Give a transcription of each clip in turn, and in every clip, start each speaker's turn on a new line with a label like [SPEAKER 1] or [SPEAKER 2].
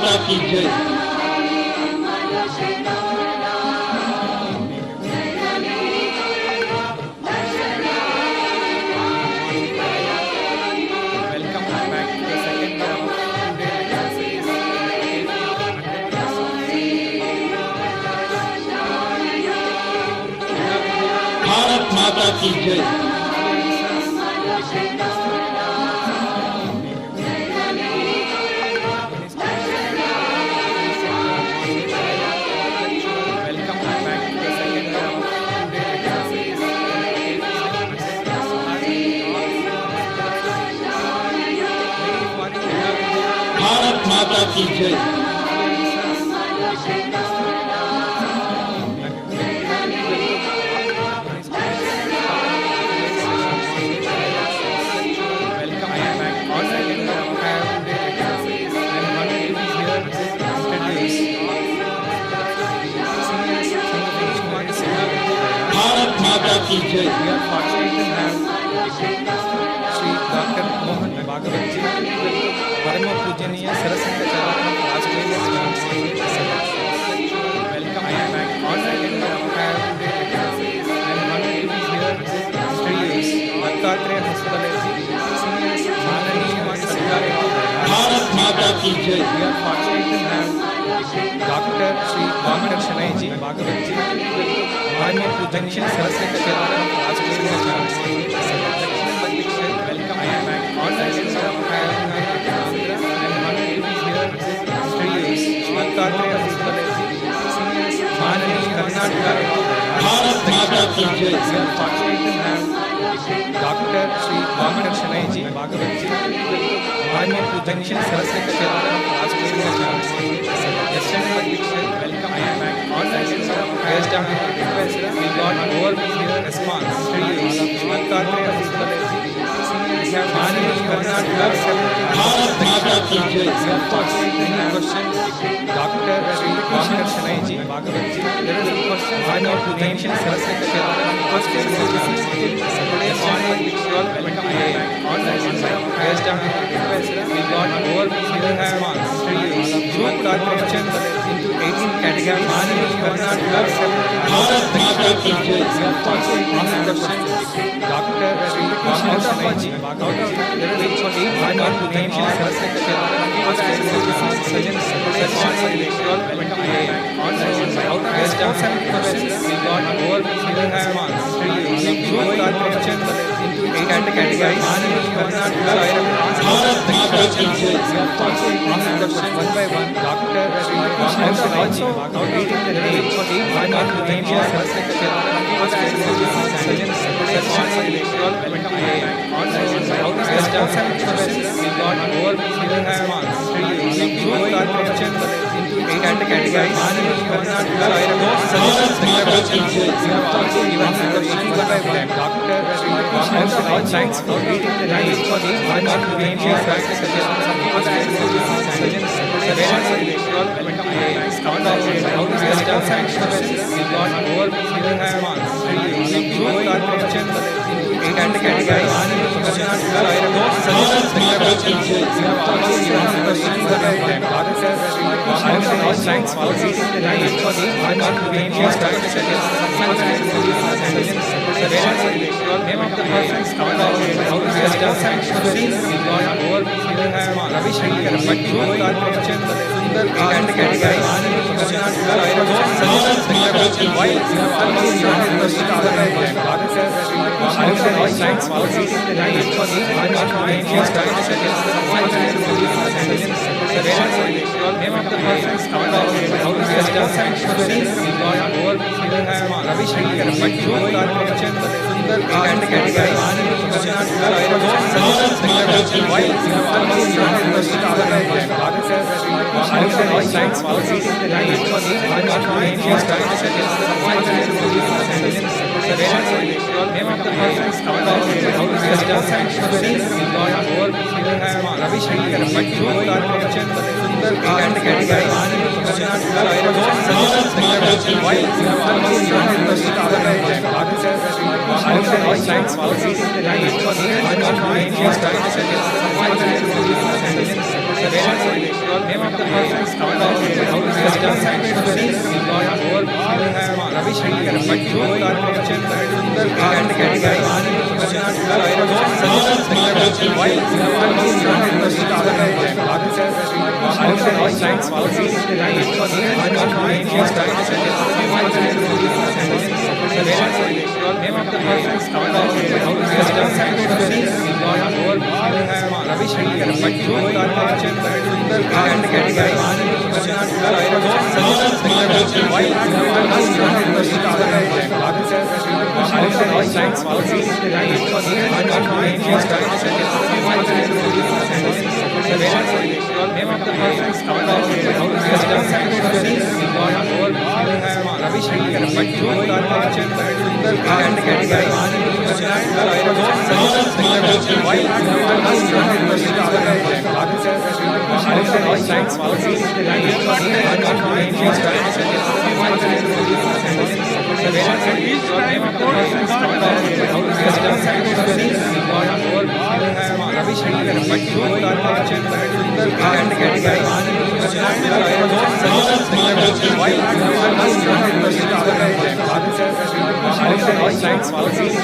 [SPEAKER 1] माता की जय। भारत माता की जय। भारत माता की जय। भारत माता की जय।
[SPEAKER 2] श्री डॉक्टर मोहन भागवत जी परम पूजनीय सरसंघ चालक राजकीय स्वयंसेवक welcome all second have and one will be here introduce Bhagwat hospital
[SPEAKER 1] Bharat Mata की जय।
[SPEAKER 2] we are fortunate to have doctor Shri doctor Shanai ji Bhagwat ji param pujaniya सरसंघ चालक राजकीय स्वयंसेवक welcome all second have and one will be here introduce Bhagwat hospital
[SPEAKER 1] Bharat Mata की जय।
[SPEAKER 2] Doctor Shri doctor Shanai ji Bhagwat ji param pujaniya Saraswati rajkiya welcome all based on the request we got overview response
[SPEAKER 1] Bharat Mata की जय।
[SPEAKER 2] Doctor Shri doctor Shanai ji Bhagwat ji there is a question on our potential Saraswati question Saturday morning welcome all based on the request we got overview response group question into 18 categories
[SPEAKER 1] Bharat Mata की जय।
[SPEAKER 2] Doctor Shri doctor Shanai ji Bhagwat ji there is a question on our potential Saraswati
[SPEAKER 1] Bharat Mata की जय।
[SPEAKER 2] one by one Dr. Thanks for reading the night for the name of the person's Ravi Shankar name of the person's avatar system Ravi Shankar, but both are mentioned and categorized. While science policies name of the person's avatar Ravi Shankar, but both are mentioned and categorized. While science policies name of the person's avatar Ravi Shankar, but both are mentioned and categorized. While science policies Ravi Shankar, but both are mentioned and categorized. While science policies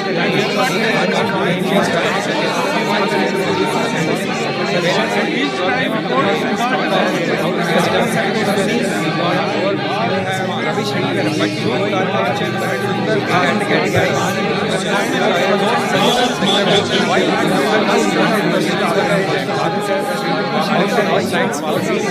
[SPEAKER 2] Ravi Shankar, but both are mentioned and categorized. While science policies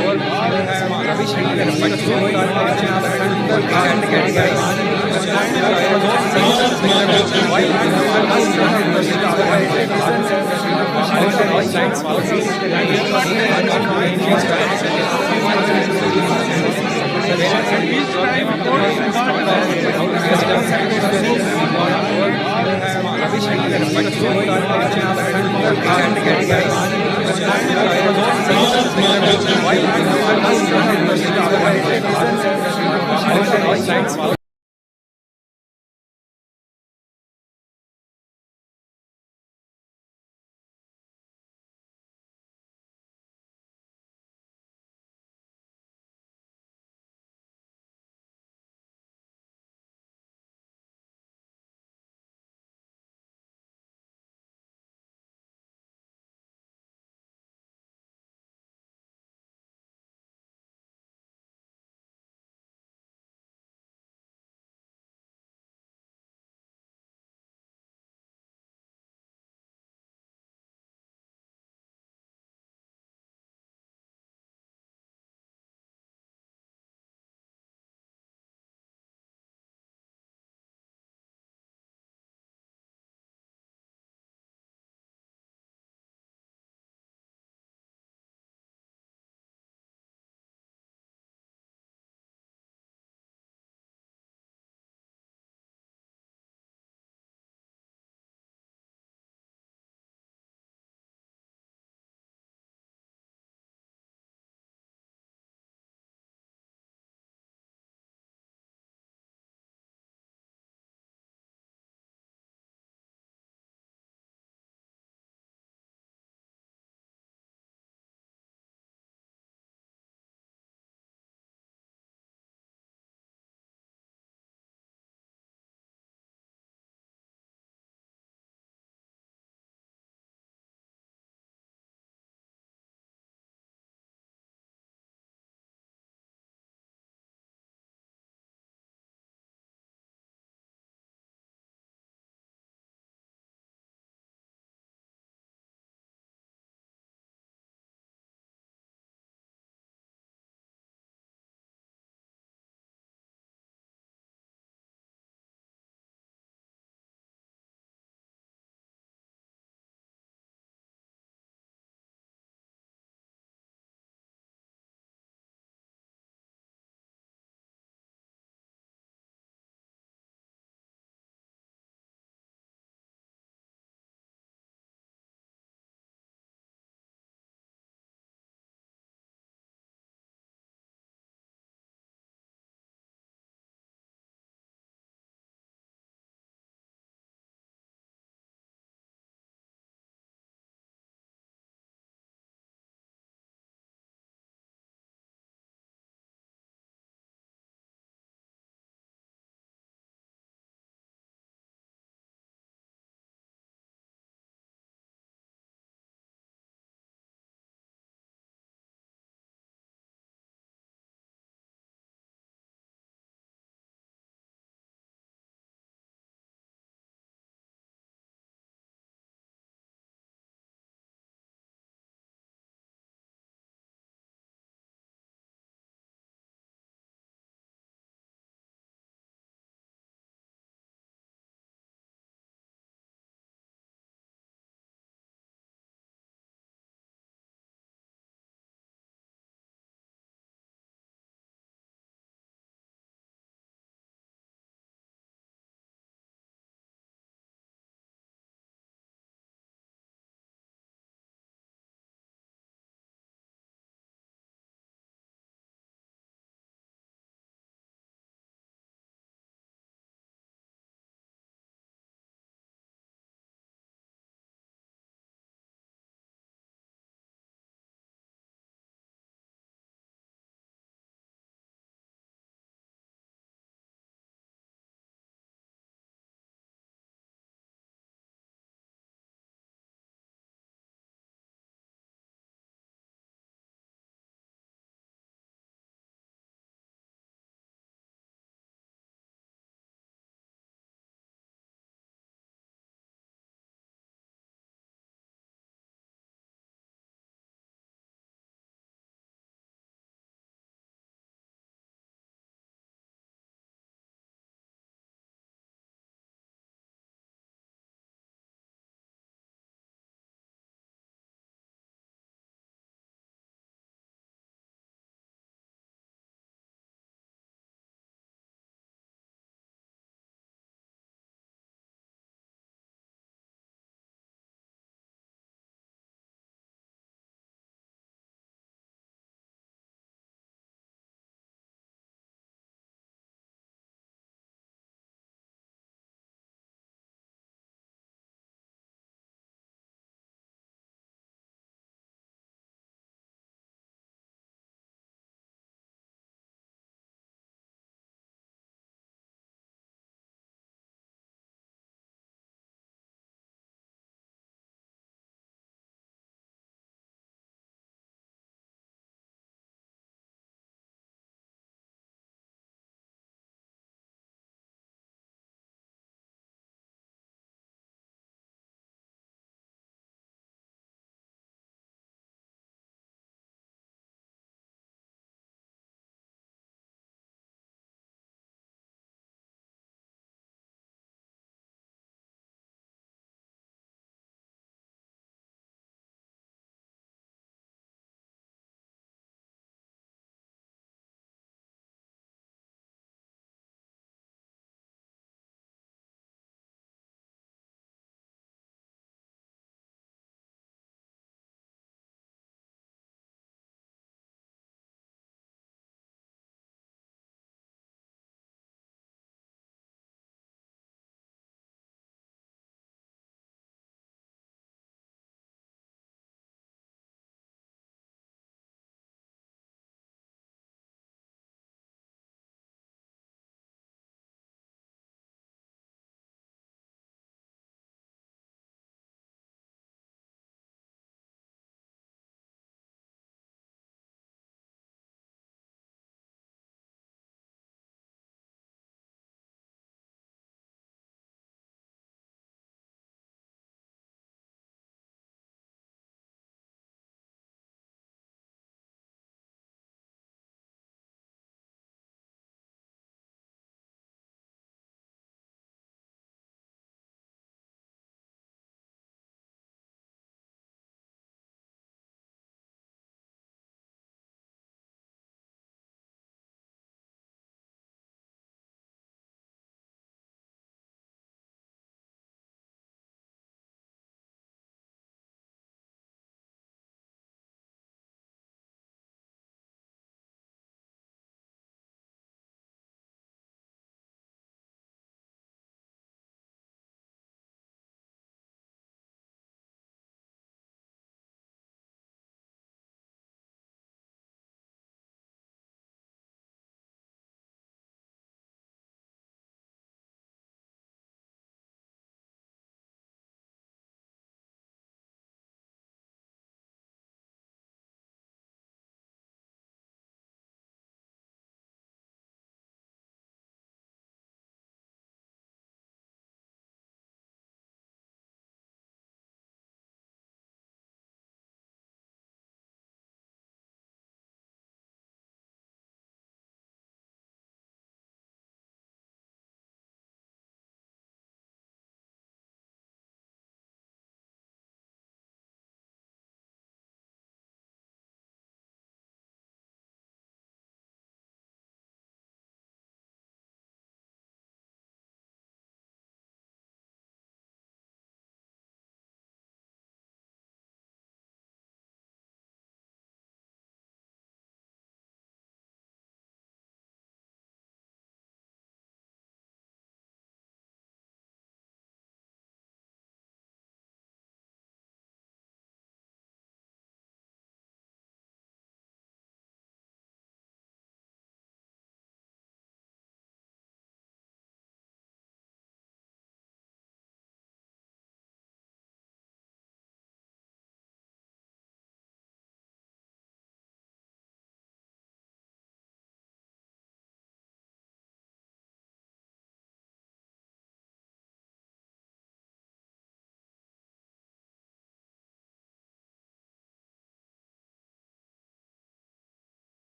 [SPEAKER 2] Ravi Shankar, but both are mentioned and categorized. While science policies Ravi Shankar, but both are mentioned and categorized. While science policies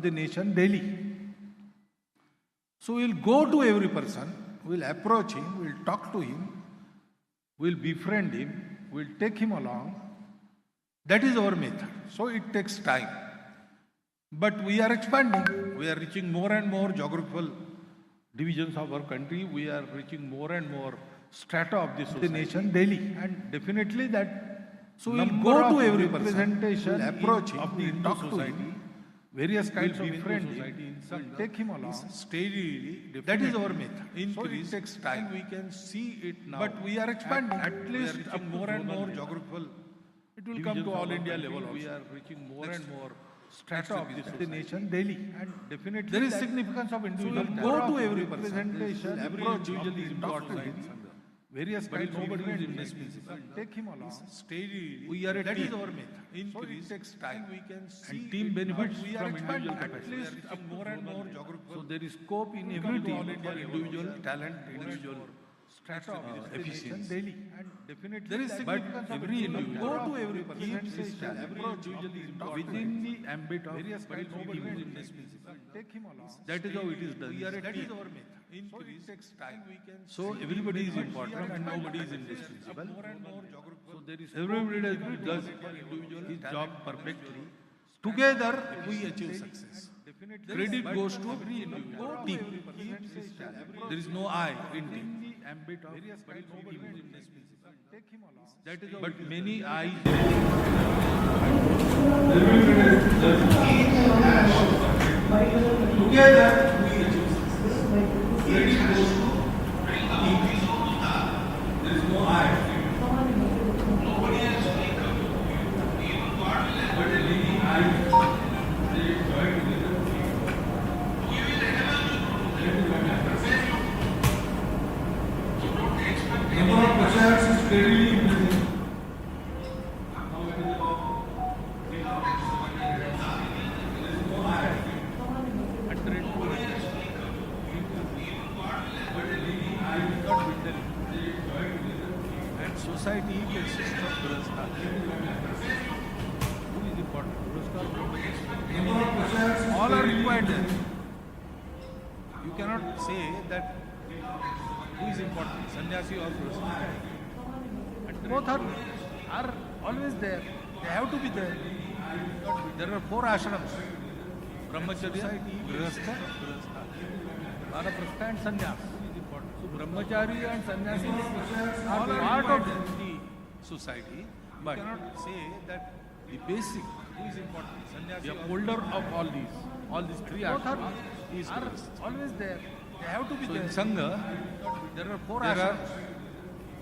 [SPEAKER 3] the nation daily. So we'll go to every person, we'll approach him, we'll talk to him, we'll befriend him, we'll take him along. That is our method. So it takes time. But we are expanding. We are reaching more and more geographical divisions of our country. We are reaching more and more strata of the nation daily. And definitely that. So we'll go to every representation, approach him, of the talk society, various kinds of befriend him, take him along steadily. That is our method. Increase. So it takes time. We can see it now. But we are expanding. At least more and more geographical. It will come to all India level also. We are reaching more and more strata of the nation daily. And definitely there is significance of individual. So we'll go to every representation, approach individual is important. Various kinds of nobody is indispensable. Take him along steadily. We are a that team. Is our method. Increase. So it takes time. We can see and team benefits we from individual capacity. At least more and more geographical. So there is scope in every team for individual talent, individual strata of efficiency daily. And definitely there is significance. But every individual go to every representation, approach within the ambit of various kinds of nobody is indispensable. Take him along. That is how it is done. We are a that team. Is our method. Increase. So it takes time. We can so everybody is important and nobody is indispensable. So there is everybody does his job perfectly. Together we achieve success. Credit goes to team. There is no I in team. That is but many eyes. Together we achieve success. Credit goes to team. There is no I. Nobody else but many eyes. They join together. Number of prachars is steadily increasing. And society consists of Grahastha. Who is important? Number of prachars all are required there. You cannot say that who is important, sannyasi or grahastha. Both are always there. They have to be there. There are 4 ashrams: brahmacharya, grahastha, vanaprastha and sannyas. So brahmachari and sannyasi are part of the society, but you cannot say that the basic who is important, sannyasi, the holder of all these 3 ashrams is always there. They have to be there. In Sangh, there are 4 ashrams.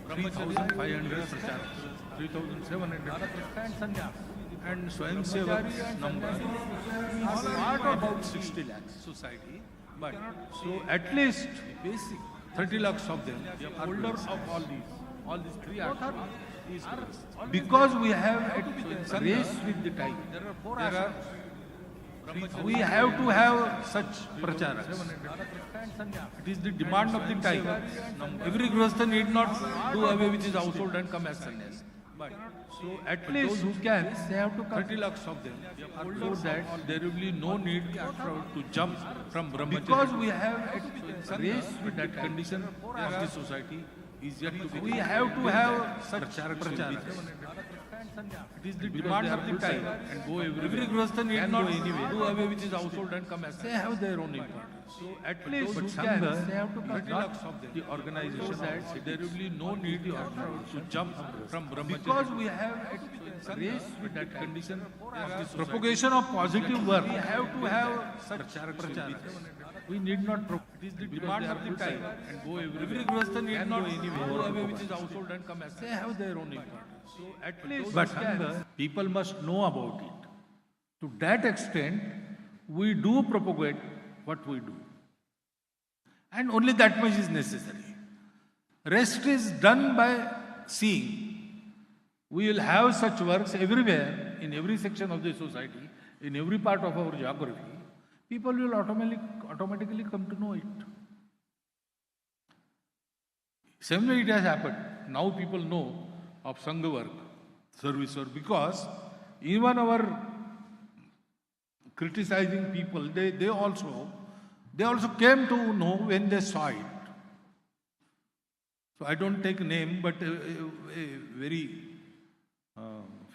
[SPEAKER 3] 3,500 pracharas, 3,700 and sannyas. And Swayamsevak number is part of about 60 lakhs society. But so at least basic 30 lakhs of them are holders of all these 3 ashrams. Because we have a race with the time. There are 4 ashrams. We have to have such pracharas. It is the demand of the time. Every grahastha need not do away with his household and come as sannyas. So at least who can, they have to come. 30 lakhs of them. So that there will be no need to jump from brahmacharya. Because we have a race with that condition of the society is yet to be. We have to have such pracharas. It is the demand of the time and go every grahastha need not do away with his household and come as they have their own importance. So at least but Sangh, they have to come. The organization that there will be no need to jump from brahmacharya. Because we have a race with that condition of the propagation of positive work. We have to have such pracharas. We need not. It is the demand of the time and go every grahastha need not do away with his household and come as they have their own importance. So at least but people must know about it. To that extent, we do propagate what we do. And only that much is necessary. Rest is done by seeing. We will have such works everywhere, in every section of the society, in every part of our geography. People will automatically come to know it. Same way it has happened. Now people know of Sangha work, service work, because even our criticizing people, they also came to know when they saw it. So I don't take name, but a very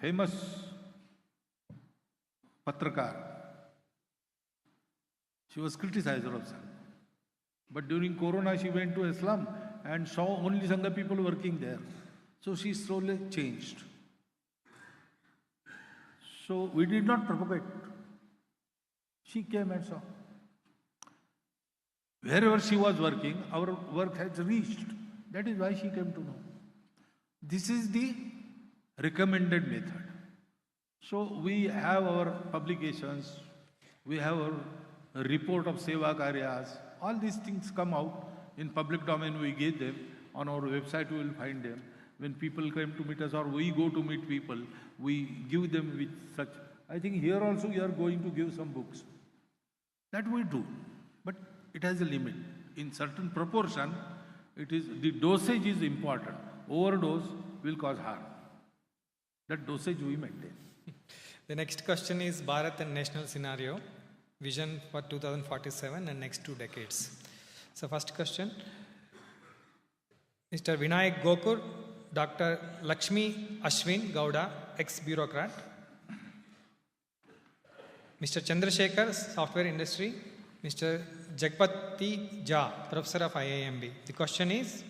[SPEAKER 3] famous Patrakar, she was criticizer of Sangh. But during Corona, she went to a slum and saw only Sangha people working there. So she slowly changed. So we did not propagate. She came and saw. Wherever she was working, our work has reached. That is why she came to know. This is the recommended method. So we have our publications, we have our report of Seva Karyas, all these things come out in public domain, we give them. On our website, we will find them. When people come to meet us or we go to meet people, we give them with such. I think here also you are going to give some books. That we do. But it has a limit. In certain proportion, the dosage is important. Overdose will cause harm. That dosage we maintain.
[SPEAKER 2] The next question is Bharat and national scenario, vision for 2047 and next 2 decades. So first question, Mr. Vinayak Gokur, Dr. Lakshmi Ashwin Gowda, ex-bureaucrat. Mr. Chandrasekhar, software industry. Mr. Jagpati Jha, professor of IIMB. The question is,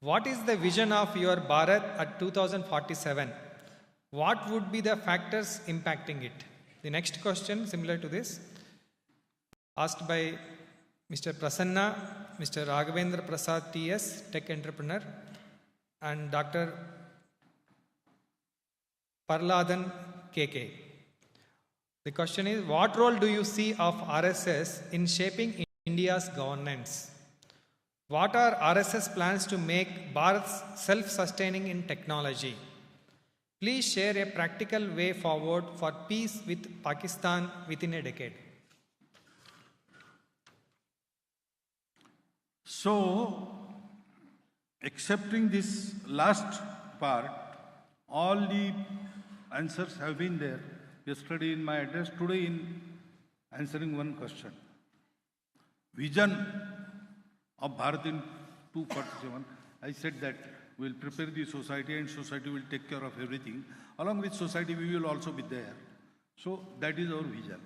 [SPEAKER 2] what is the vision of your Bharat at 2047? What would be the factors impacting it? The next question, similar to this, asked by Mr. Prasanna, Mr. Raghavendra Prasad TS, tech entrepreneur, and Dr. Parladan KK. The question is, what role do you see of RSS in shaping India's governance? What are RSS plans to make Bharat self-sustaining in technology? Please share a practical way forward for peace with Pakistan within a decade.
[SPEAKER 3] So, accepting this last part, all the answers have been there. Yesterday in my address, today in answering one question. Vision of Bharat in 247, I said that we will prepare the society and society will take care of everything. Along with society, we will also be there. So that is our vision.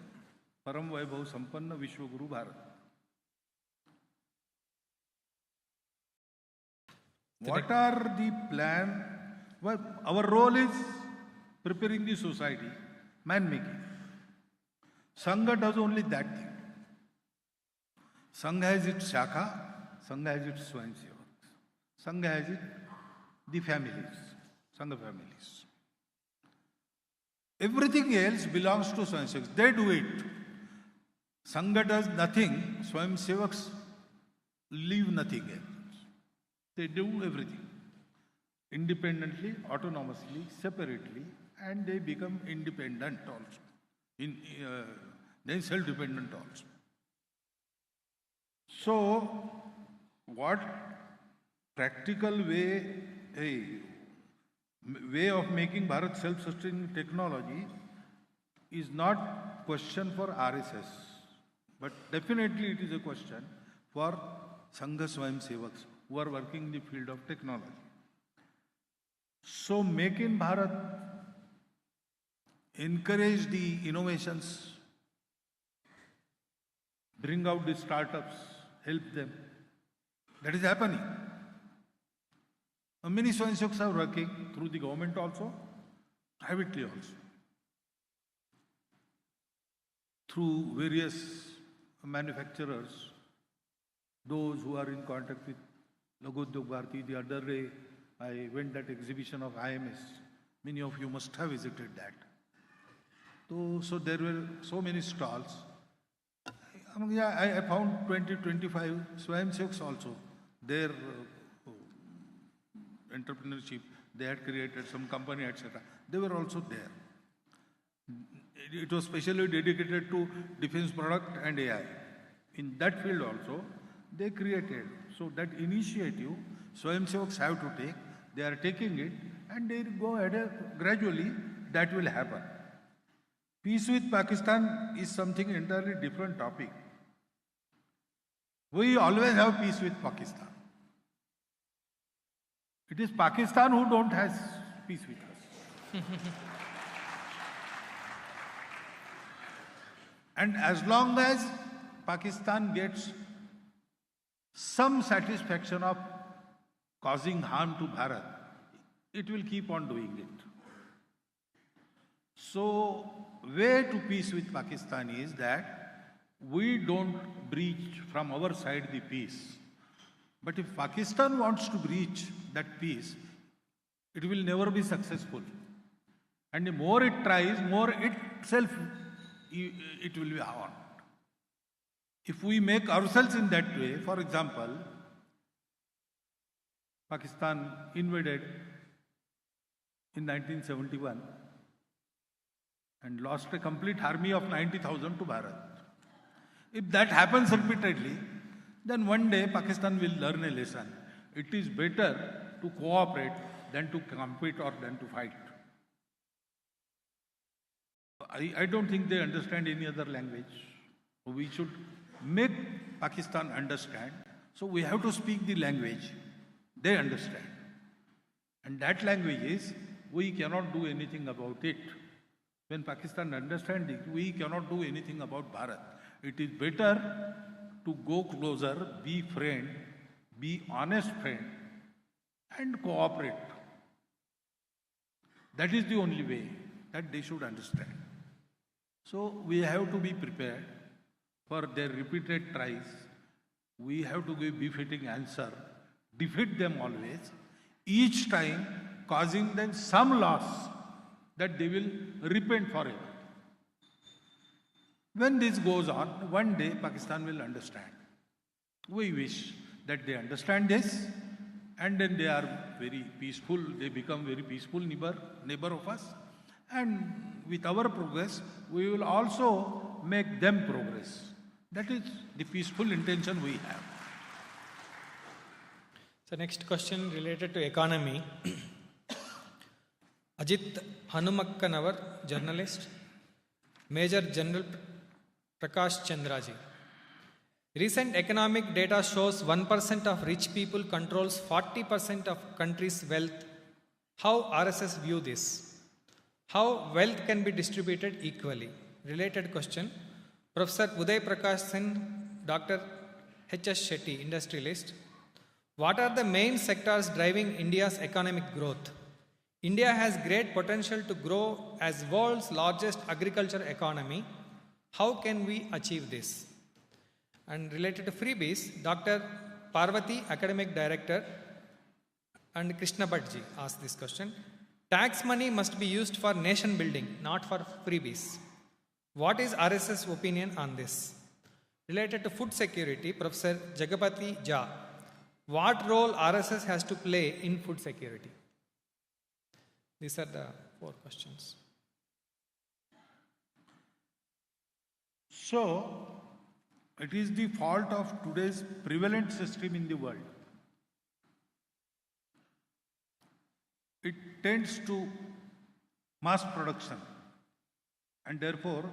[SPEAKER 3] Param Vaibhav Sampanna Vishwaguru Bharat. What are the plan? Well, our role is preparing the society, man-making. Sangha does only that thing. Sangha has its Shakha, Sangha has its Swayamsevak. Sangha has it, the families, Sangha families. Everything else belongs to Swayamsevaks. They do it. Sangha does nothing, Swayamsevaks leave nothing else. They do everything. Independently, autonomously, separately, and they become independent also. Then self-dependent also. So, what practical way of making Bharat self-sustaining technology is not question for RSS, but definitely it is a question for Sangha Swayamsevaks who are working in the field of technology. So, make in Bharat, encourage the innovations, bring out the startups, help them. That is happening. Many Swayamsevaks are working through the government also, privately also, through various manufacturers, those who are in contact with Lagodyog Bharati. The other day, I went that exhibition of IMS. Many of you must have visited that. So there were so many stalls. I found 20-25 Swayamsevaks also. Their entrepreneurship, they had created some company, etc. They were also there. It was specially dedicated to defense product and AI. In that field also, they created. So that initiative, Swayamsevaks have to take. They are taking it and they go ahead gradually. That will happen. Peace with Pakistan is something entirely different topic. We always have peace with Pakistan. It is Pakistan who don't has peace with us. And as long as Pakistan gets some satisfaction of causing harm to Bharat, it will keep on doing it. So, way to peace with Pakistan is that we don't breach from our side the peace. But if Pakistan wants to breach that peace, it will never be successful. And the more it tries, more itself it will be harmed. If we make ourselves in that way, for example, Pakistan invaded in 1971 and lost a complete army of 90,000 to Bharat. If that happens repeatedly, then one day Pakistan will learn a lesson. It is better to cooperate than to compete or than to fight. I don't think they understand any other language. We should make Pakistan understand. So we have to speak the language they understand. And that language is, we cannot do anything about it. When Pakistan understands it, we cannot do anything about Bharat. It is better to go closer, be friend, be honest friend, and cooperate. That is the only way that they should understand. So we have to be prepared for their repeated tries. We have to give befitting answer, defeat them always, each time causing them some loss that they will repent forever. When this goes on, one day Pakistan will understand. We wish that they understand this, and then they are very peaceful, they become very peaceful neighbor of us. And with our progress, we will also make them progress. That is the peaceful intention we have.
[SPEAKER 2] So next question related to economy. Ajit Hanumakkanawar, journalist. Major General Prakash Chandraji. Recent economic data shows 1% of rich people controls 40% of country's wealth. How RSS view this? How wealth can be distributed equally? Related question. Professor Uday Prakash Sen, Dr. H.S. Shetty, industrialist. What are the main sectors driving India's economic growth? India has great potential to grow as world's largest agriculture economy. How can we achieve this? And related to freebies, Dr. Parvati, academic director, and Krishna Bhattji asked this question. Tax money must be used for nation building, not for freebies. What is RSS opinion on this? Related to food security, Professor Jagapati Jha. What role RSS has to play in food security? These are the 4 questions.
[SPEAKER 3] So, it is the fault of today's prevalent system in the world. It tends to mass production and therefore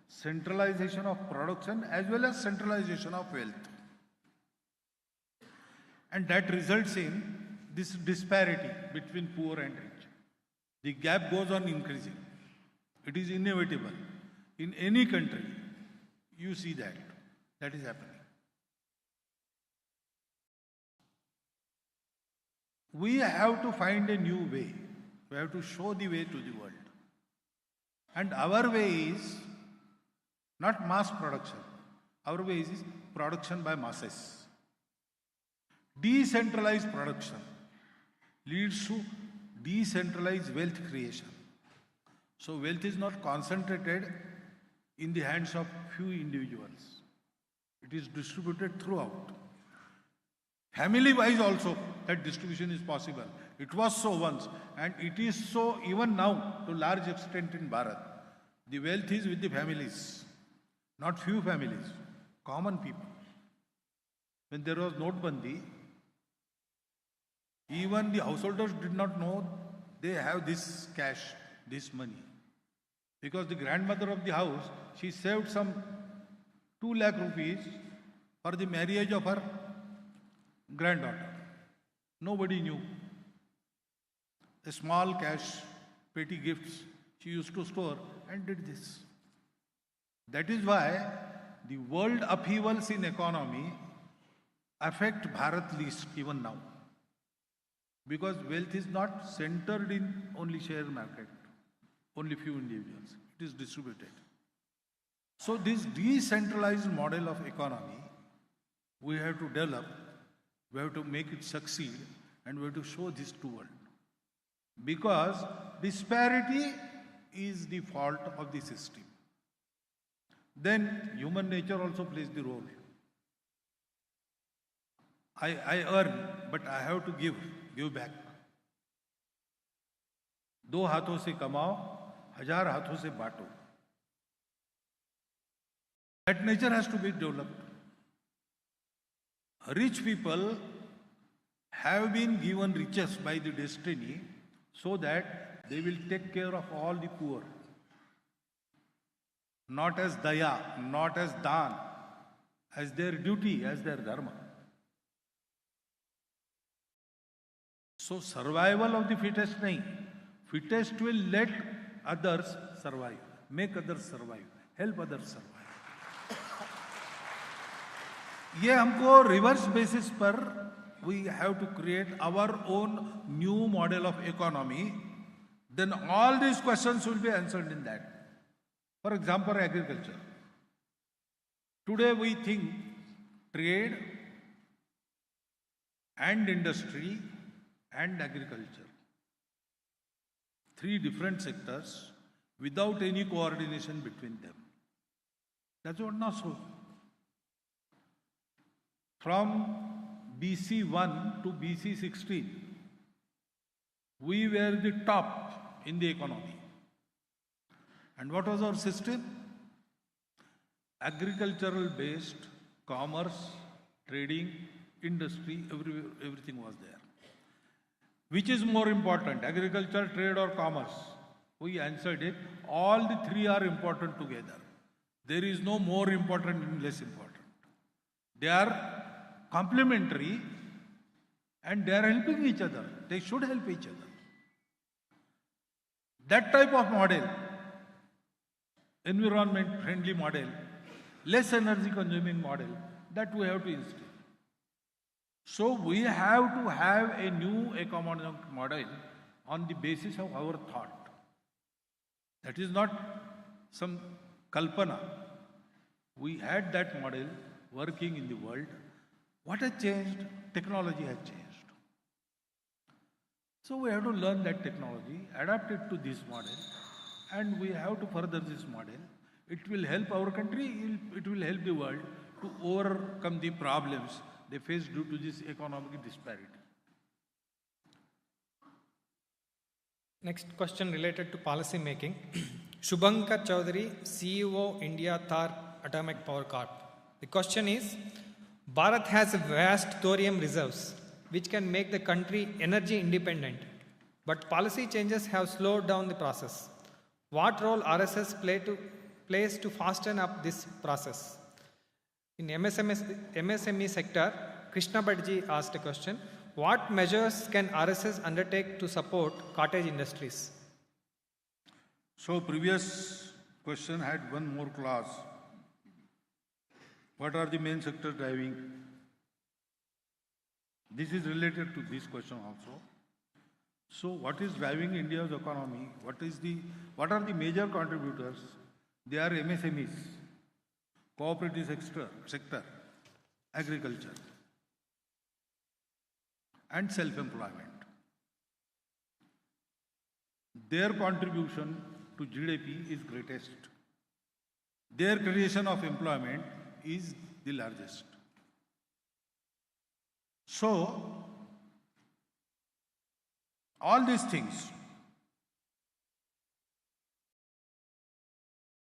[SPEAKER 3] centralization of production as well as centralization of wealth. And that results in this disparity between poor and rich. The gap goes on increasing. It is inevitable. In any country, you see that. That is happening. We have to find a new way. We have to show the way to the world. And our way is not mass production. Our way is production by masses. Decentralized production leads to decentralized wealth creation. So wealth is not concentrated in the hands of few individuals. It is distributed throughout. Family-wise also, that distribution is possible. It was so once, and it is so even now to large extent in Bharat. The wealth is with the families, not few families, common people. When there was Notbandi, even the householders did not know they have this cash, this money. Because the grandmother of the house, she saved some 2 lakh rupees for the marriage of her granddaughter. Nobody knew. A small cash, petty gifts she used to store and did this. That is why the world upheavals in economy affect Bharat least even now. Because wealth is not centered in only share market, only few individuals. It is distributed. So this decentralized model of economy, we have to develop, we have to make it succeed, and we have to show this to world. Because disparity is the fault of the system. Then human nature also plays the role. I earn, but I have to give back. 2 हाथों से कमाओ, 1000 हाथों से बांटो. That nature has to be developed. Rich people have been given riches by the destiny so that they will take care of all the poor. Not as daya, not as dan, as their duty, as their dharma. So survival of the fittest nahi. Fittest will let others survive, make others survive, help others survive. ये हमको reverse basis पर we have to create our own new model of economy. Then all these questions will be answered in that. For example, agriculture. Today we think trade and industry and agriculture. 3 different sectors without any coordination between them. That's what not so. From BC 1 to BC 16, we were the top in the economy. And what was our system? Agricultural based, commerce, trading, industry, everything was there. Which is more important, agriculture, trade or commerce? We answered it, all the 3 are important together. There is no more important and less important. They are complementary and they are helping each other. They should help each other. That type of model, environment friendly model, less energy consuming model, that we have to instill. So we have to have a new economic model on the basis of our thought. That is not some kalpana. We had that model working in the world. What has changed? Technology has changed. So we have to learn that technology, adapt it to this model, and we have to further this model. It will help our country, it will help the world to overcome the problems they face due to this economic disparity.
[SPEAKER 2] Next question related to policy making. Shubhankar Chaudhary, CEO, India Thar Atomic Power Corp. The question is, Bharat has vast thorium reserves, which can make the country energy independent. But policy changes have slowed down the process. What role RSS plays to fasten up this process? In MSME sector, Krishna Bhattji asked a question. What measures can RSS undertake to support cottage industries?
[SPEAKER 3] So previous question had one more clause. What are the main sectors driving? This is related to this question also. So what is driving India's economy? What are the major contributors? They are MSMEs, cooperative sector, agriculture, and self-employment. Their contribution to GDP is greatest. Their creation of employment is the largest. So, all these things,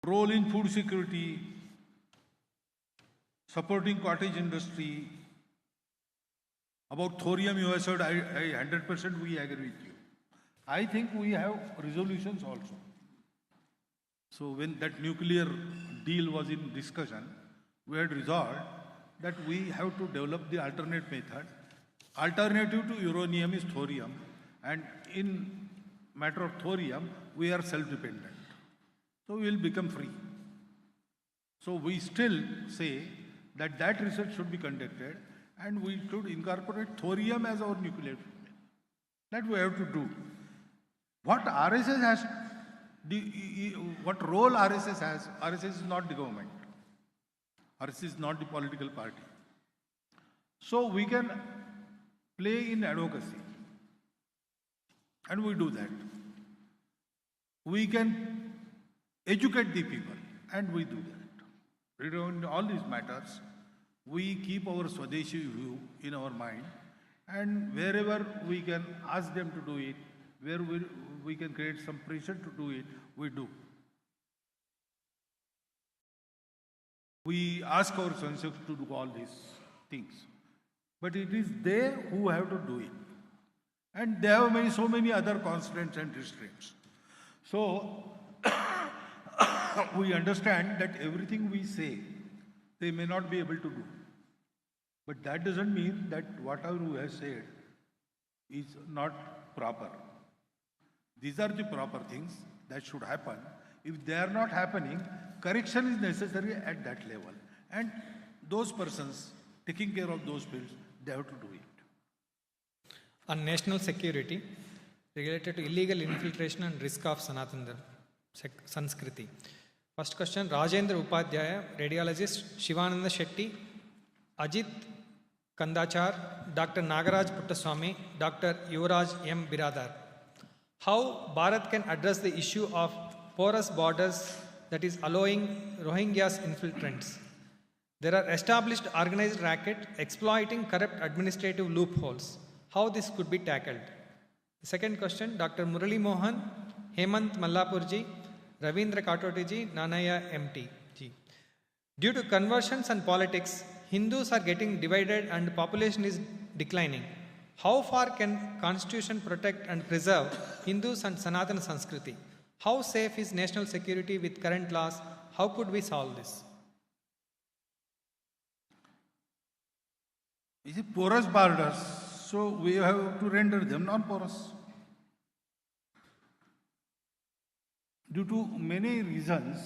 [SPEAKER 3] role in food security, supporting cottage industry, about thorium you have said, I 100% we agree with you. I think we have resolutions also. So when that nuclear deal was in discussion, we had resolved that we have to develop the alternate method. Alternative to uranium is thorium, and in matter of thorium, we are self-dependent. So we will become free. So we still say that that research should be conducted, and we should incorporate thorium as our nuclear fuel. That we have to do. What RSS has, what role RSS has, RSS is not the government. RSS is not the political party. So we can play in advocacy. And we do that. We can educate the people, and we do that. In all these matters, we keep our Swadeshi view in our mind, and wherever we can ask them to do it, where we can create some pressure to do it, we do. We ask our Swayamsevaks to do all these things. But it is they who have to do it. And they have so many other constraints and restraints. So, we understand that everything we say, they may not be able to do. But that doesn't mean that whatever we have said is not proper. These are the proper things that should happen. If they are not happening, correction is necessary at that level. And those persons taking care of those fields, they have to do it.
[SPEAKER 2] On national security, related to illegal infiltration and risk of Sanatana Sanskriti. First question, Rajendra Upadhyaya, radiologist, Shivananda Shetty, Ajit Kandachar, Dr. Nagaraj Puttaswamy, Dr. Yuvraj M. Biradar. How Bharat can address the issue of porous borders that is allowing Rohingyas infiltrants? There are established organized racket exploiting corrupt administrative loopholes. How this could be tackled? The second question, Dr. Murali Mohan, Hemant Mallapurji, Ravindra Katotiji, Nanaya MT. Due to conversions and politics, Hindus are getting divided and population is declining. How far can Constitution protect and preserve Hindus and Sanatana Sanskriti? How safe is national security with current laws? How could we solve this?
[SPEAKER 3] Is it porous borders? So we have to render them non-porous. Due to many reasons,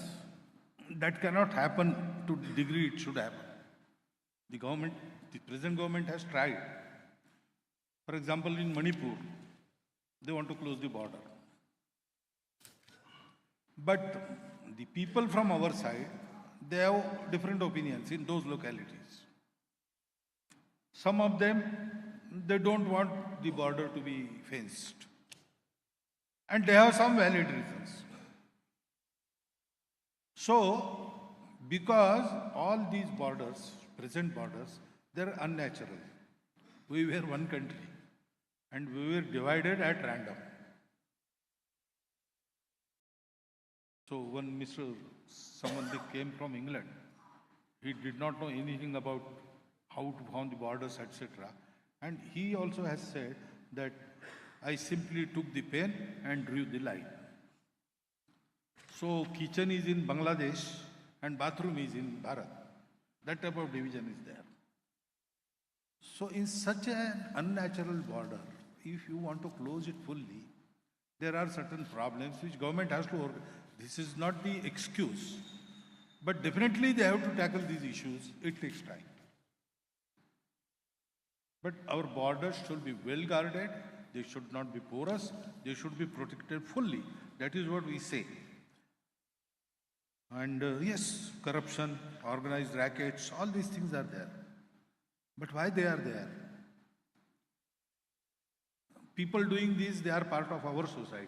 [SPEAKER 3] that cannot happen to the degree it should happen. The present government has tried. For example, in Manipur, they want to close the border. But the people from our side, they have different opinions in those localities. Some of them, they don't want the border to be fenced. And they have some valid reasons. So, because all these borders, present borders, they're unnatural. We were one country and we were divided at random. So when someone came from England, he did not know anything about how to found the borders, etc. And he also has said that I simply took the pen and drew the line. So kitchen is in Bangladesh and bathroom is in Bharat. That type of division is there. So in such an unnatural border, if you want to close it fully, there are certain problems which government has to organize. This is not the excuse, but definitely they have to tackle these issues. It takes time. But our borders should be well guarded. They should not be porous. They should be protected fully. That is what we say. And yes, corruption, organized rackets, all these things are there. But why they are there? People doing this, they are part of our society.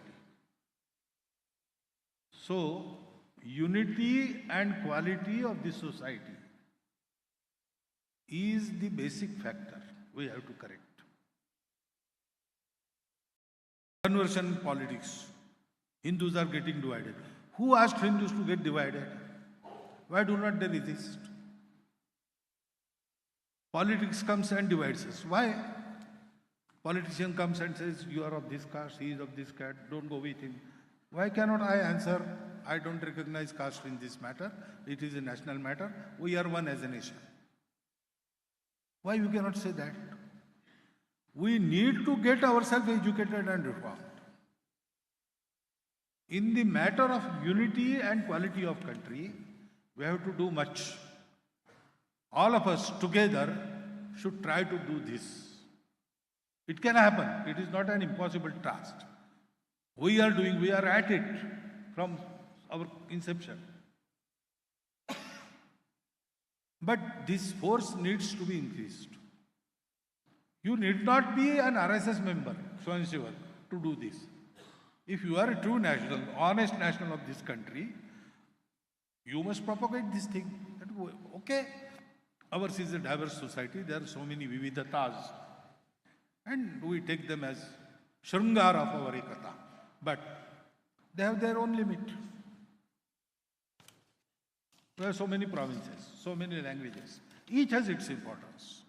[SPEAKER 3] So, unity and quality of the society is the basic factor we have to correct. Conversion politics. Hindus are getting divided. Who asked Hindus to get divided? Why do not they resist? Politics comes and divides us. Why? Politician comes and says, you are of this caste, he is of this caste, don't go with him. Why cannot I answer I don't recognize caste in this matter. It is a national matter. We are one as a nation. Why you cannot say that? We need to get ourselves educated and reformed. In the matter of unity and quality of country, we have to do much. All of us together should try to do this. It can happen. It is not an impossible task. We are at it from our inception. But this force needs to be increased. You need not be an RSS member, Swayamsevak, to do this. If you are a true national, honest national of this country, you must propagate this thing. Okay, ours is a diverse society. There are so many vividhatas. And we take them as shringar of our ekata. But they have their own limit. We have so many provinces, so many languages. Each has its importance.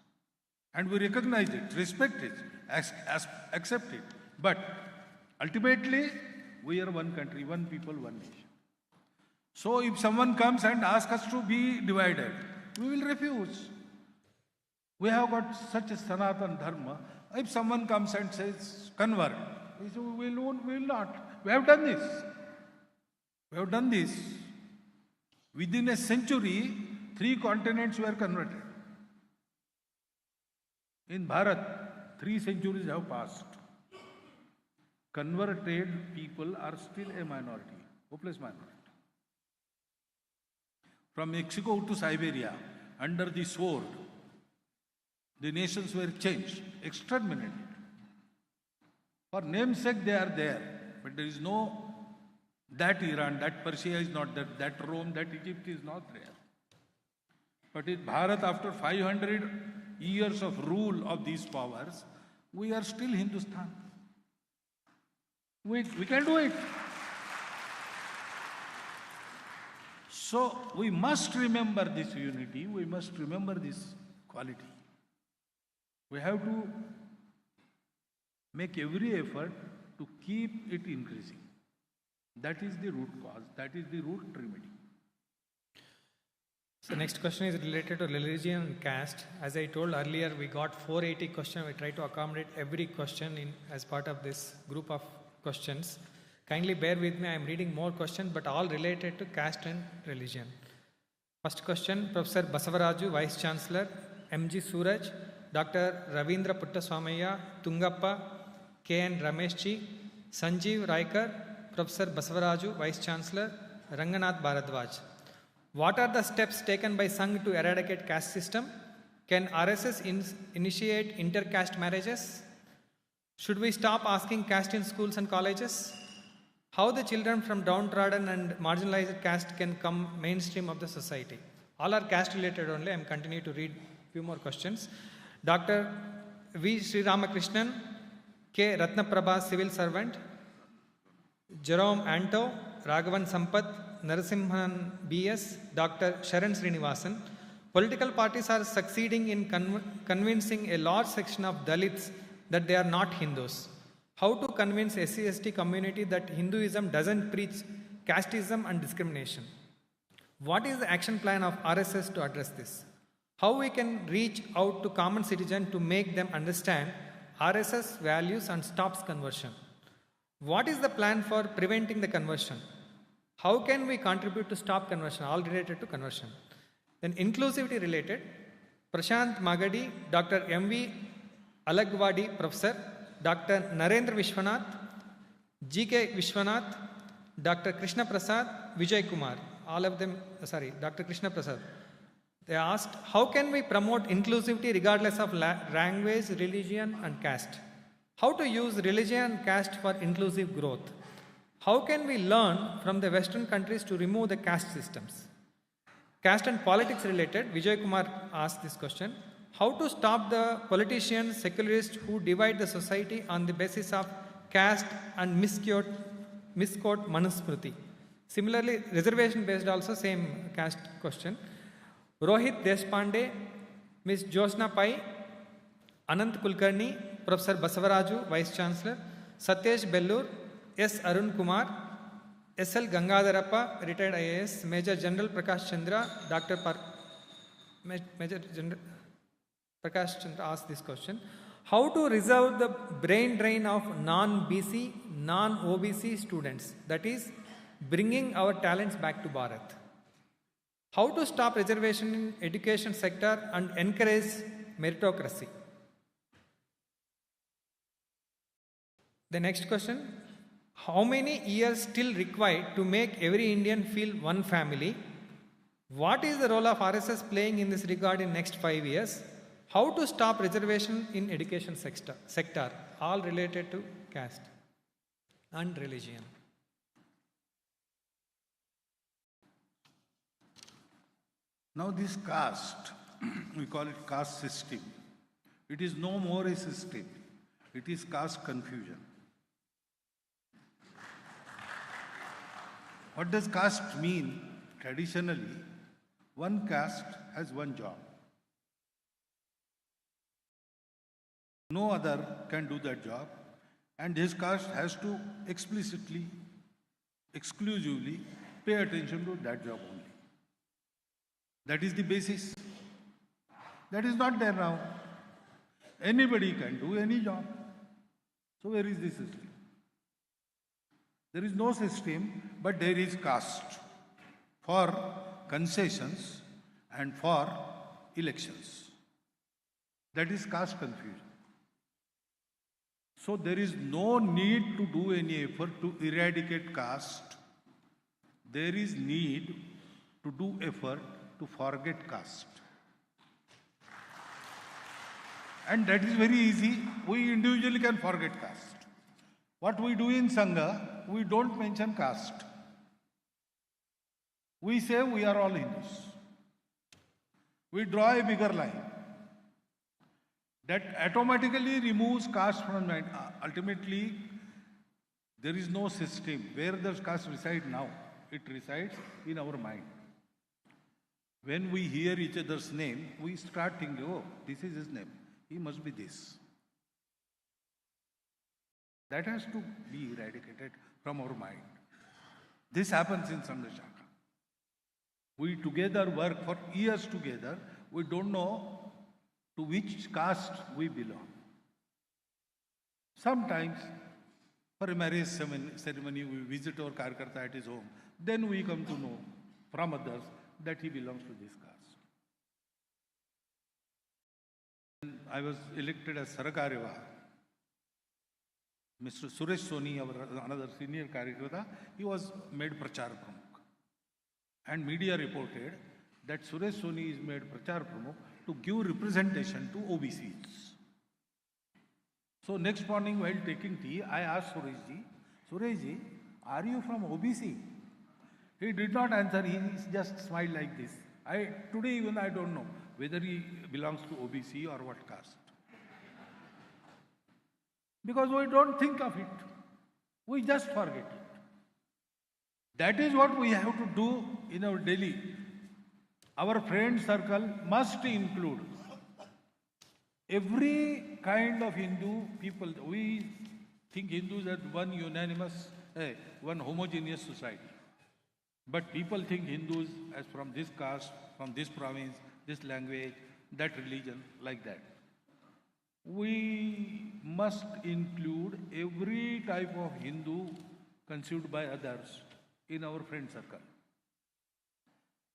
[SPEAKER 3] And we recognize it, respect it, accept it. But ultimately, we are one country, one people, one nation. So if someone comes and asks us to be divided, we will refuse. We have got such a Sanatan Dharma. If someone comes and says, convert, we say, we will not. We have done this. We have done this. Within a century, 3 continents were converted. In Bharat, 3 centuries have passed. Converted people are still a minority, hopeless minority. From Mexico to Siberia, under the sword, the nations were changed, exterminated. For namesake they are there, but there is no, that Iran, that Persia is not there, that Rome, that Egypt is not there. But in Bharat, after 500 years of rule of these powers, we are still Hindustan. We can do it. So we must remember this unity, we must remember this quality. We have to make every effort to keep it increasing. That is the root cause, that is the root remedy.
[SPEAKER 2] So next question is related to religion and caste. As I told earlier, we got 480 questions. We try to accommodate every question as part of this group of questions. Kindly bear with me, I am reading more questions, but all related to caste and religion. First question, Professor Basavaraju, Vice Chancellor, M.G. Suraj, Dr. Ravindra Puttaswamaya, Tungappa, K.N. Rameshji, Sanjeev Raikar, Professor Basavaraju, Vice Chancellor, Ranganath Bharadwaj. What are the steps taken by Sangh to eradicate caste system? Can RSS initiate inter-caste marriages? Should we stop asking caste in schools and colleges? How the children from downtrodden and marginalized caste can come mainstream of the society? All are caste related only. I am continuing to read few more questions. Dr. V. Sri Ramakrishnan, K. Ratnaprabha, civil servant, Jerome Anto, Raghavan Sampath, Narasimhan B.S., Dr. Sharan Srinivasan. Political parties are succeeding in convincing a large section of Dalits that they are not Hindus. How to convince SC/ST community that Hinduism doesn't preach casteism and discrimination? What is the action plan of RSS to address this? How we can reach out to common citizen to make them understand RSS values and stops conversion? What is the plan for preventing the conversion? How can we contribute to stop conversion? All related to conversion. Then inclusivity related, Prashant Magadi, Dr. M.V. Alagwadi, Professor, Dr. Narendra Vishwanath, G.K. Vishwanath, Dr. Krishna Prasad, Vijay Kumar, Dr. Krishna Prasad. They asked, how can we promote inclusivity regardless of language, religion and caste? How to use religion and caste for inclusive growth? How can we learn from the Western countries to remove the caste systems? Caste and politics related, Vijay Kumar asked this question. How to stop the politicians, secularists who divide the society on the basis of caste and misquote Manusmriti? Similarly, reservation based also same caste question. Rohit Deshpande, Ms. Josna Pai, Anant Kulkarni, Professor Basavaraju, Vice Chancellor, Satyesh Bellur, S. Arun Kumar, S.L. Gangadharappa, retired IAS, Major General Prakash Chandra, Major General Prakash Chandra asked this question. How to resolve the brain drain of non-BC, non-OBC students? That is, bringing our talents back to Bharat. How to stop reservation in education sector and encourage meritocracy? The next question. How many years still required to make every Indian feel one family? What is the role of RSS playing in this regard in next 5 years? How to stop reservation in education sector, all related to caste and religion.
[SPEAKER 3] Now this caste, we call it caste system. It is no more a system. It is caste confusion. What does caste mean? Traditionally, one caste has one job. No other can do that job, and his caste has to explicitly, exclusively pay attention to that job only. That is the basis. That is not there now. Anybody can do any job. So where is the system? There is no system, but there is caste for concessions and for elections. That is caste confusion. So there is no need to do any effort to eradicate caste. There is need to do effort to forget caste. And that is very easy. We individually can forget caste. What we do in Sangha, we don't mention caste. We say we are all Hindus. We draw a bigger line. That automatically removes caste from mind. Ultimately, there is no system. Where does caste reside now? It resides in our mind. When we hear each other's name, we start thinking, oh, this is his name. He must be this. That has to be eradicated from our mind. This happens in Sangha Shaka. We together work for years together. We don't know to which caste we belong. Sometimes, for a marriage ceremony, we visit our Karkarta at his home. Then we come to know from others that he belongs to this caste. When I was elected as Sarakareva, Mr. Suresh Soni, another senior Karyakarta, he was made Prachar Pramukh. And media reported that Suresh Soni is made Prachar Pramukh to give representation to OBCs. So next morning while taking tea, I asked Sureshji, are you from OBC? He did not answer, he just smiled like this. Today even I don't know whether he belongs to OBC or what caste. Because we don't think of it. We just forget it. That is what we have to do in our daily. Our friend circle must include every kind of Hindu people. We think Hindus are one unanimous, one homogeneous society. But people think Hindus as from this caste, from this province, this language, that religion, like that. We must include every type of Hindu conceived by others in our friend circle.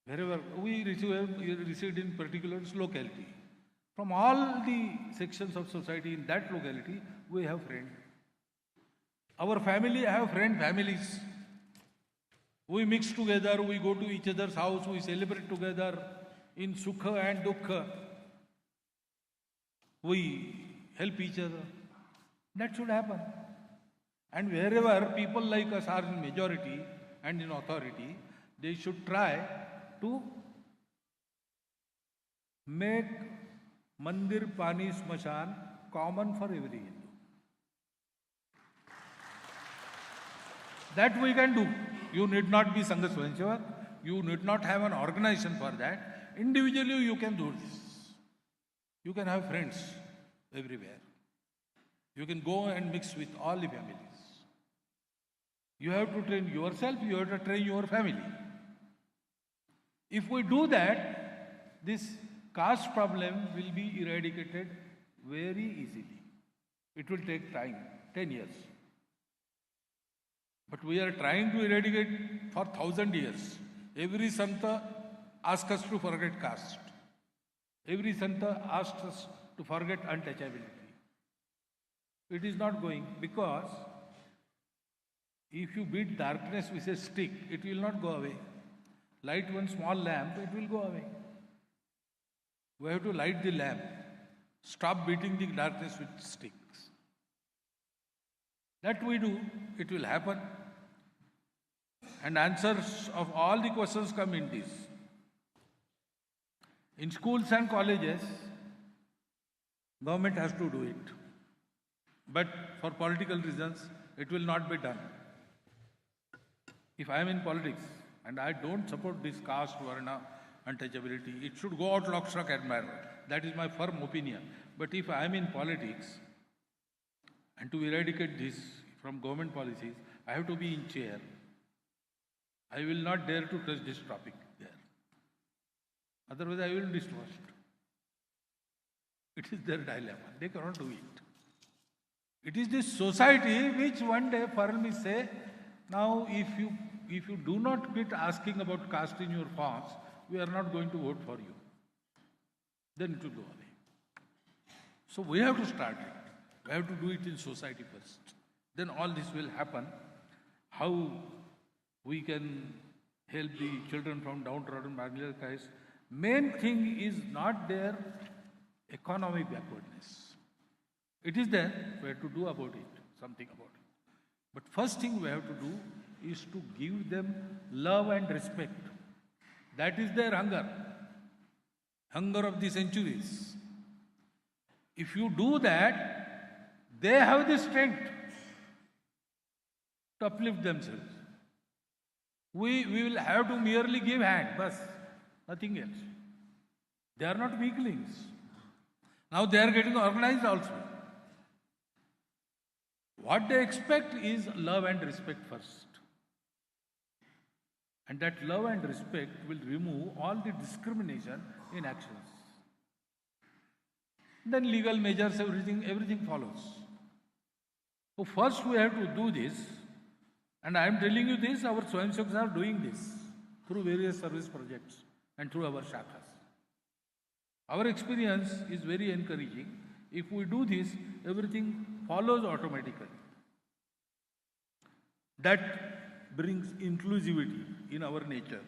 [SPEAKER 3] Wherever we received in particular locality. From all the sections of society in that locality, we have friends. Our family have families. We mix together, we go to each other's house, we celebrate together in Sukha and Dukha. We help each other. That should happen. And wherever people like us are in majority and in authority, they should try to make Mandir, Pani, Smashan common for every Hindu. That we can do. You need not be Sangha Swayamsevak. You need not have an organization for that. Individually you can do this. You can have friends everywhere. You can go and mix with all the families. You have to train yourself, you have to train your family. If we do that, this caste problem will be eradicated very easily. It will take time, 10 years. But we are trying to eradicate for 1,000 years. Every Santa asks us to forget caste. Every Santa asks us to forget untouchability. It is not going, because if you beat darkness with a stick, it will not go away. Light one small lamp, it will go away. We have to light the lamp. Stop beating the darkness with sticks. That we do, it will happen. And answers of all the questions come in this. In schools and colleges, government has to do it. But for political reasons, it will not be done. If I am in politics and I don't support this caste, varna, untouchability, it should go out lock, stock, and barrel. That is my firm opinion. But if I am in politics, and to eradicate this from government policies, I have to be in chair. I will not dare to touch this topic there. Otherwise, I will be distrust. It is their dilemma. They cannot do it. It is this society which one day firmly say, now if you do not quit asking about caste in your forms, we are not going to vote for you. Then it will go away. So we have to start it. We have to do it in society first. Then all this will happen. How we can help the children from downtrodden marginalized. Main thing is not their economic backwardness. It is there. We have to do about it, something about it. But first thing we have to do is to give them love and respect. That is their hunger of the centuries. If you do that, they have the strength to uplift themselves. We will have to merely give hand, but nothing else. They are not weaklings. Now they are getting organized also. What they expect is love and respect first. And that love and respect will remove all the discrimination in actions. Then legal measures, everything follows. So first we have to do this. And I am telling you this, our Swayamsevaks are doing this through various service projects and through our shakas. Our experience is very encouraging. If we do this, everything follows automatically. That brings inclusivity in our nature.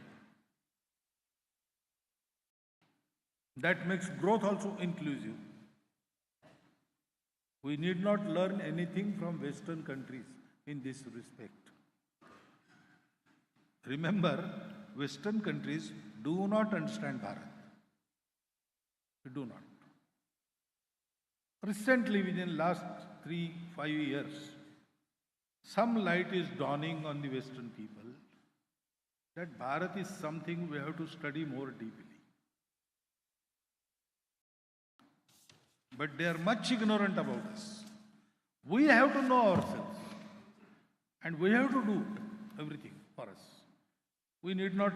[SPEAKER 3] That makes growth also inclusive. We need not learn anything from Western countries in this respect. Remember, Western countries do not understand Bharat. They do not. Recently, within last 3-5 years, some light is dawning on the Western people that Bharat is something we have to study more deeply. But they are much ignorant about us. We have to know ourselves. And we have to do everything for us. We need not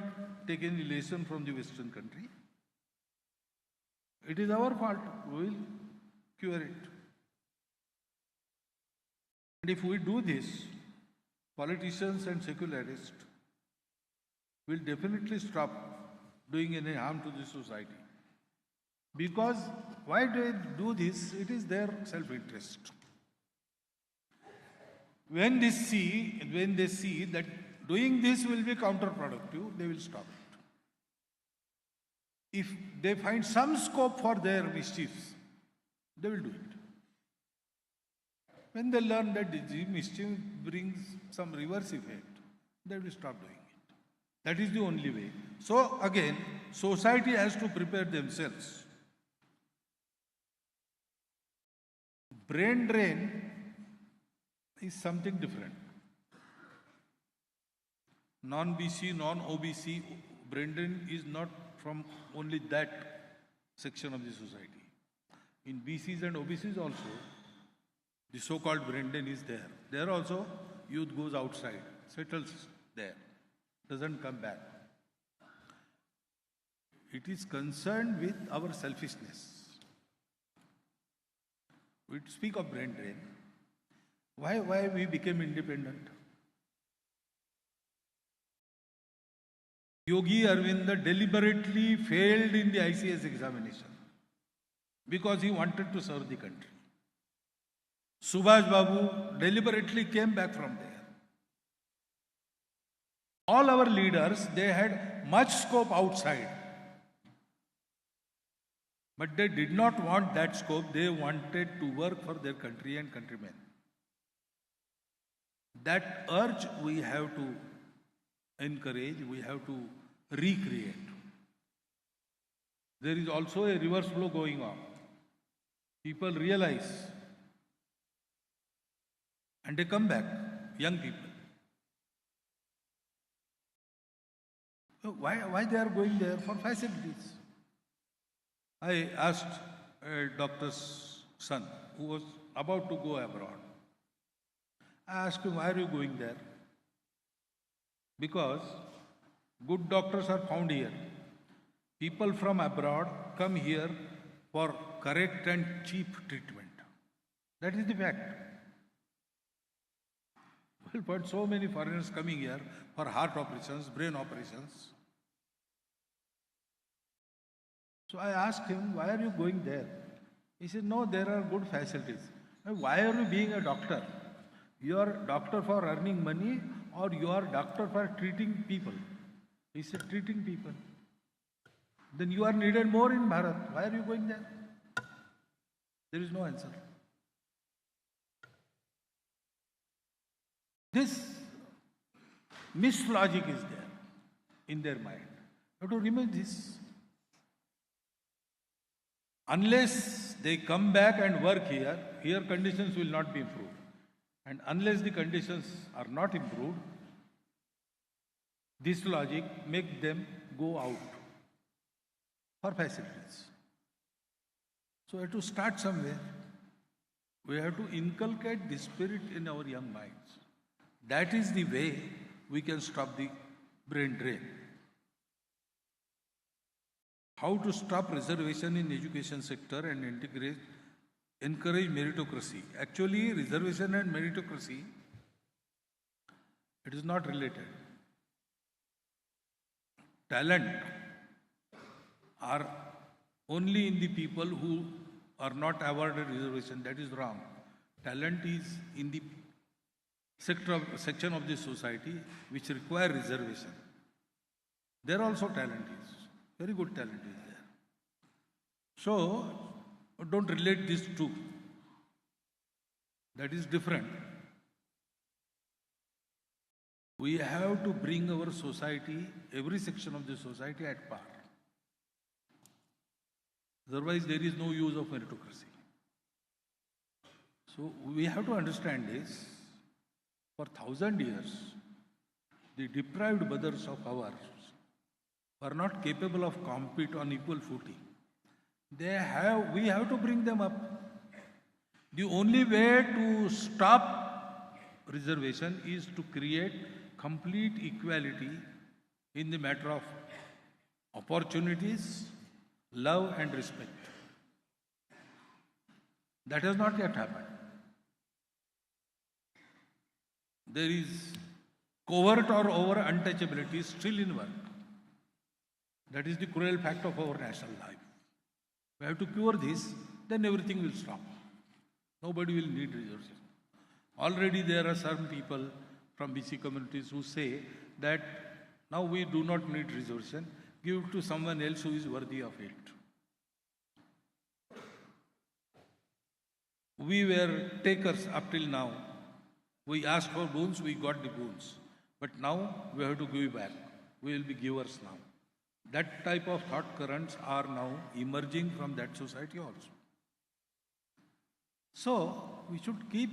[SPEAKER 3] take any lesson from the Western country. It is our fault. We will cure it. And if we do this, politicians and secularists will definitely stop doing any harm to the society. Because why do they do this? It is their self-interest. When they see that doing this will be counterproductive, they will stop it. If they find some scope for their mischiefs, they will do it. When they learn that the mischief brings some reverse effect, they will stop doing it. That is the only way. So again, society has to prepare themselves. Brain drain is something different. Non-BC, non-OBC, brain drain is not from only that section of the society. In BCs and OBCs also, the so-called brain drain is there. There also, youth goes outside. settles there, doesn't come back. It is concerned with our selfishness. We speak of brain drain. Why we became independent? Yogi Arvinda deliberately failed in the ICS examination because he wanted to serve the country. Subhash Babu deliberately came back from there. All our leaders, they had much scope outside. But they did not want that scope. They wanted to work for their country and countrymen. That urge we have to encourage, we have to recreate. There is also a reverse flow going on. People realize and they come back, young people. So why they are going there? For facilities. I asked a doctor's son who was about to go abroad. I asked him, why are you going there? Because good doctors are found here. People from abroad come here for correct and cheap treatment. That is the fact. Well, but so many foreigners coming here for heart operations, brain operations. So I asked him, why are you going there? He said, no, there are good facilities. Why are you being a doctor? You are doctor for earning money or you are doctor for treating people? He said, treating people. Then you are needed more in Bharat. Why are you going there? There is no answer. This mislogic is there in their mind. You have to remove this. Unless they come back and work here, here conditions will not be improved. And unless the conditions are not improved, this logic makes them go out for facilities. So we have to start somewhere. We have to inculcate this spirit in our young minds. That is the way we can stop the brain drain. How to stop reservation in education sector and encourage meritocracy. Actually, reservation and meritocracy, it is not related. Talent are only in the people who are not awarded reservation. That is wrong. Talent is in the section of the society which require reservation. There also talent is. Very good talent is there. So, don't relate these two. That is different. We have to bring our society, every section of the society at par. Otherwise, there is no use of meritocracy. So, we have to understand this. For 1,000 years, the deprived mothers of ours were not capable of compete on equal footing. We have to bring them up. The only way to stop reservation is to create complete equality in the matter of opportunities, love and respect. That has not yet happened. There is covert or over untouchability still in work. That is the cruel fact of our national life. We have to cure this, then everything will stop. Nobody will need resources. Already there are some people from BC communities who say that now we do not need reservation, give it to someone else who is worthy of it. We were takers up till now. We asked for boons, we got the boons. But now we have to give back. We will be givers now. That type of thought currents are now emerging from that society also. So, we should keep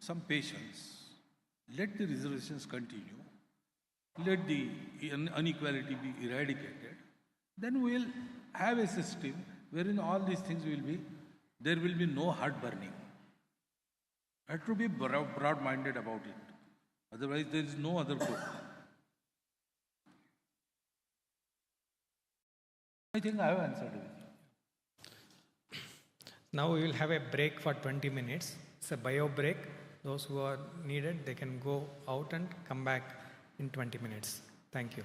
[SPEAKER 3] some patience. Let the reservations continue. Let the inequality be eradicated. Then we will have a system wherein all these things will be, there will be no heart burning. I have to be broad-minded about it. Otherwise, there is no other code. I think I have answered it.
[SPEAKER 2] Now we will have a break for 20 minutes. It's a bio break. Those who are needed, they can go out and come back in 20 minutes. Thank you.